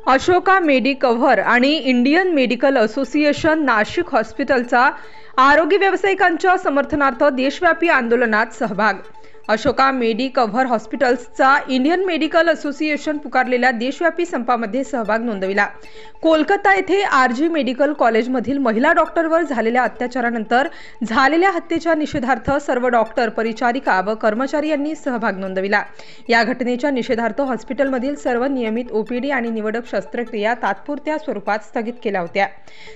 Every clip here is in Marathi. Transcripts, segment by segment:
अशोका मेडिकव्हर आणि इंडियन मेडिकल असोसिएशन नाशिक हॉस्पिटलचा आरोग्य व्यावसायिकांच्या समर्थनार्थ देशव्यापी आंदोलनात सहभाग। Ashoka Medicover हॉस्पिटल्सचा Indian Medical association पुकारलेल्या देशव्यापी संपामध्ये सहभाग नोंदविला। कोलकाता येथे आरजी मेडिकल कॉलेजमधील महिला डॉक्टरवर झालेल्या अत्याचारानंतर झालेल्या हत्येच्या निषेधार्थ सर्व डॉक्टर, परिचारिका व कर्मचारी यांनी सहभाग नोंदविला। या घटनेच्या निषेधार्थ हॉस्पिटलमधील सर्व नियमित ओपीडी आणि निवडक शस्त्रक्रिया तात्पुरत्या स्वरूपात स्थगित केल्या होत्या।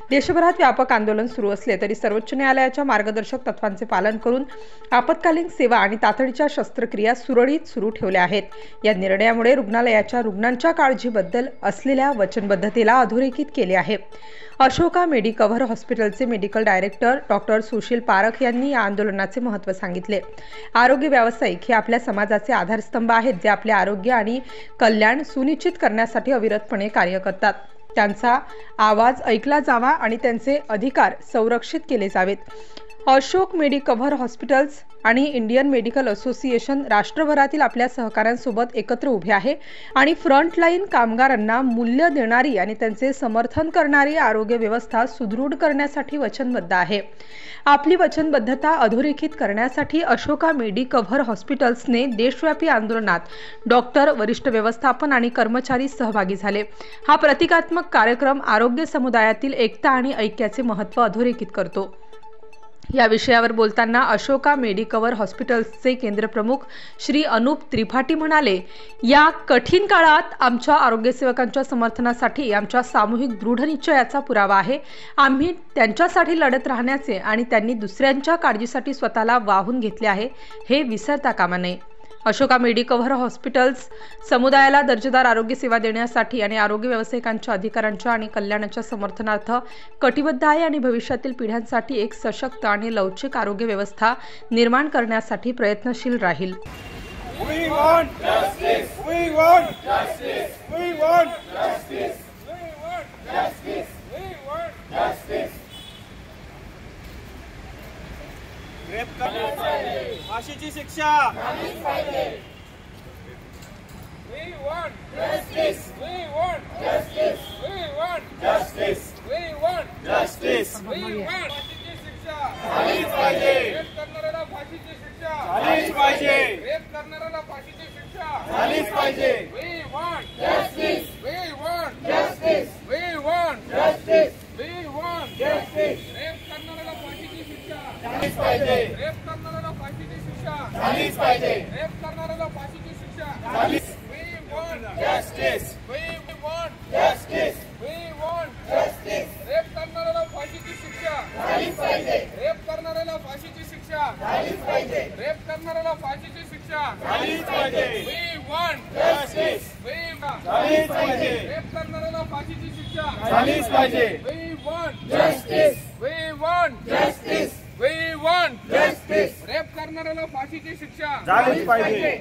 देशभरात व्यापक आंदोलन सुरू असले तरी सर्वोच्च न्यायालयाच्या मार्गदर्शक तत्वांचे पालन करून आपत्कालीन सेवा आणि तातडीच्या शस्त्रक्रिया सुरळीत सुरू ठेवल्या आहेत। या निर्णयामुळे रुग्णालयाच्या रुग्णांच्या काळजीबद्दल असलेल्या वचनबद्धतेला अधोरेखित केले आहे। अशोका मेडिकव्हर हॉस्पिटलचे मेडिकल डायरेक्टर डॉक्टर सुशील पारख यांनी या आंदोलनाचे महत्त्व सांगितले। आरोग्य व्यावसायिक हे आपल्या समाजाचे आधारस्तंभ आहेत, जे आपले आरोग्य आणि कल्याण सुनिश्चित करण्यासाठी अविरतपणे कार्य करतात। त्यांचा आवाज ऐकला जावा आणि त्यांचे अधिकार संरक्षित केले जावेत। अशोक मेडिकव्हर हॉस्पिटल्स आणि इंडियन मेडिकल असोसिएशन राष्ट्रभरातील आपल्या सहकाऱ्यांसोबत एकत्र उभे आहे आणि फ्रंटलाईन कामगारांना मूल्य देणारी आणि त्यांचे समर्थन करणारी आरोग्य व्यवस्था सुदृढ करण्यासाठी वचनबद्ध आहे। आपली वचनबद्धता अधोरेखित करण्यासाठी अशोका मेडिकव्हर हॉस्पिटल्सने देशव्यापी आंदोलनात डॉक्टर, वरिष्ठ व्यवस्थापन आणि कर्मचारी सहभागी झाले। हा प्रतिकात्मक कार्यक्रम आरोग्य समुदायातील एकता आणि ऐक्याचे महत्त्व अधोरेखित करतो। या विषयावर बोलताना अशोका मेडिकव्हर हॉस्पिटल्सचे केंद्रप्रमुख श्री अनूप त्रिपाठी म्हणाले, या कठीण काळात आमच्या आरोग्यसेवकांच्या समर्थनासाठी आमच्या सामूहिक दृढनिश्चयाचा पुरावा आहे। आम्ही त्यांच्यासाठी लढत राहण्याचे आणि त्यांनी दुसऱ्यांच्या काळजीसाठी स्वतःला वाहून घेतले आहे हे विसरता कामा नये। अशोका मेडिकव्हर हॉस्पिटल्स समुदायाला दर्जेदार आरोग्य सेवा देण्यासाठी आणि आरोग्य व्यावसायिकांच्या अधिकारांच्या आणि कल्याणाच्या समर्थनार्थ कटिबद्ध आहे आणि भविष्यातील पिढ्यांसाठी एक सशक्त आणि लवचिक आरोग्य व्यवस्था निर्माण करण्यासाठी प्रयत्नशील राहील। We want justice. We want justice. We want justice. We want justice. We want justice. Rape करणाऱ्याला फाशीची शिक्षा झालीच पाहिजे। We want justice. We want justice. We want justice. We want justice. We want फाशीची शिक्षा झालीच पाहिजे। रेप करणाऱ्याला फाशीची शिक्षा झालीच पाहिजे। रेप करणाऱ्याला फाशीची शिक्षा झालीच पाहिजे। We want justice. We want justice. We want justice. We want justice. Rape करणाऱ्याला फाशीची शिक्षा झालीच पाहिजे। रेप करणाऱ्याला फाशीची शिक्षा झालीच पाहिजे। रेप करणाऱ्याला फाशीची शिक्षा झालीच। We want justice. We want justice. We want justice. Rape करणाऱ्याला फाशीची शिक्षा झालीच पाहिजे। रेप करणाऱ्याला फाशीची शिक्षा झालीच पाहिजे। रेप करणाऱ्याला फाशीची शिक्षा झालीच पाहिजे। We want justice. We want झालीच पाहिजे। रेप करणाऱ्याला फाशीची शिक्षा झालीच पाहिजे। We want justice. We want justice. We want justice. Rape करणाऱ्याला फाशीची शिक्षा झालीच पाहिजे।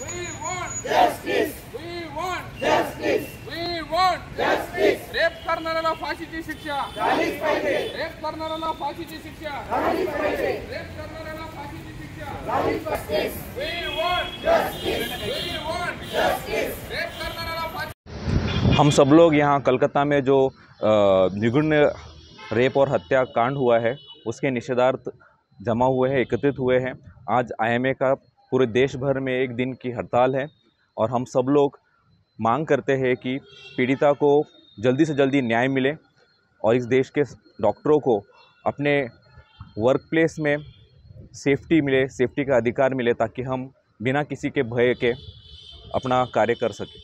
We want justice. We want justice. We want justice. Rape करणाऱ्याला फाशीची शिक्षा झालीच पाहिजे। रेप करणाऱ्याला फाशीची शिक्षा झालीच पाहिजे। रेप करणाऱ्याला फाशीची शिक्षा झालीच पाहिजे। We want justice. We want justice. Rape करणाऱ्याला फाशी। हम सब लोग यहाँ कलकत्ता में जो निगुण्य रेप और हत्या कांड हुआ है उसके निषेधार्थ जमा हुए हैं, एकत्रित हुए हैं। आज आईएमए का पूरे देश भर में एक दिन की हड़ताल है और हम सब लोग मांग करते हैं कि पीड़िता को जल्दी से जल्दी न्याय मिले और इस देश के डॉक्टरों को अपने वर्क प्लेस में सेफ्टी मिले, सेफ्टी का अधिकार मिले, ताकि हम बिना किसी के भय के अपना कार्य कर सकें।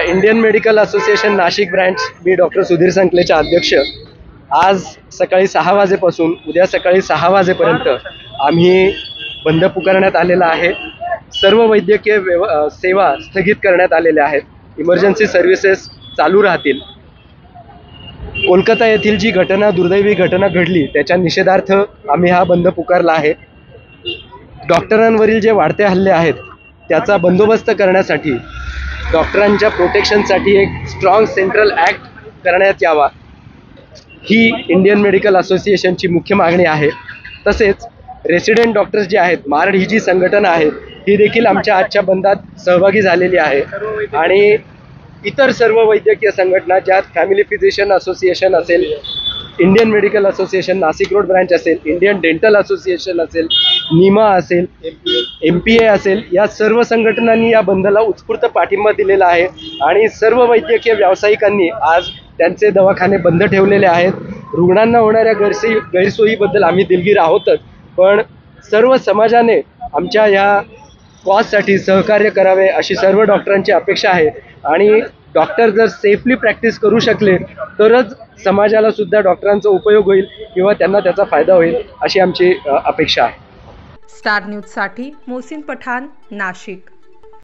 Indian Medical Association Nashik branch, मी डॉक्टर सुधीर संकलेचे अध्यक्ष। आज सकाळी 6 वाजेपासून उद्या सकाळी 6 वाजेपर्यंत आम्ही बंद पुकारण्यात आलेला आहे। सर्व वैद्यकीय सेवा स्थगित करण्यात आलेल्या आहेत। इमर्जन्सी सर्व्हिसेस चालू राहतील। कोलकाता येथील जी घटना, दुर्दैवी घटना घडली त्याच्या निषेधार्थ आम्ही हा बंद पुकारला आहे। डॉक्टरांवरील जे वाढते हल्ले आहेत त्याचा बंदोबस्त करण्यासाठी, डॉक्टरांच्या प्रोटेक्शनसाठी एक स्ट्रॉंग सेंट्रल ॲक्ट करण्यात यावा, ही इंडियन मेडिकल असोसिएशनची मुख्य मागणी आहे। तसेच रेसिडेंट डॉक्टर्स जे आहेत, मारड ही जी संघटना आहे ही देखील आमच्या आजच्या बंदात सहभागी झालेली आहे. आणि इतर सर्व वैद्यकीय संघटना, ज्यात फॅमिली फिजिशियन असोसिएशन असेल, Indian Medical Association Nashik road branch असेल, इंडियन डेंटल असोसिएशन असेल, निमा असेल, MPA असेल, या सर्व संघटनांनी या बंदला उत्स्फूर्त पाठिंबा दिलेला आहे. आणि सर्व वैद्यकीय व्यावसायिकांनी आज त्यांचे दवाखाने बंद ठेवलेले आहेत. रुग्णांना होणाऱ्या गैरसोयीबद्दल आम्ही दिलगीर आहोतच, पण सर्व समाजाने आमच्या ह्या कॉजसाठी सहकार्य करावे अशी सर्व डॉक्टरांची अपेक्षा आहे. आणि डॉक्टर जर सेफली प्रॅक्टिस करू शकले तरच समाजाला सुद्धा डॉक्टरांचा उपयोग होईल किंवा त्यांना त्याचा फायदा होईल अशी आमची अपेक्षा आहे. स्टार न्यूजसाठी मोहसिन पठाण, नाशिक.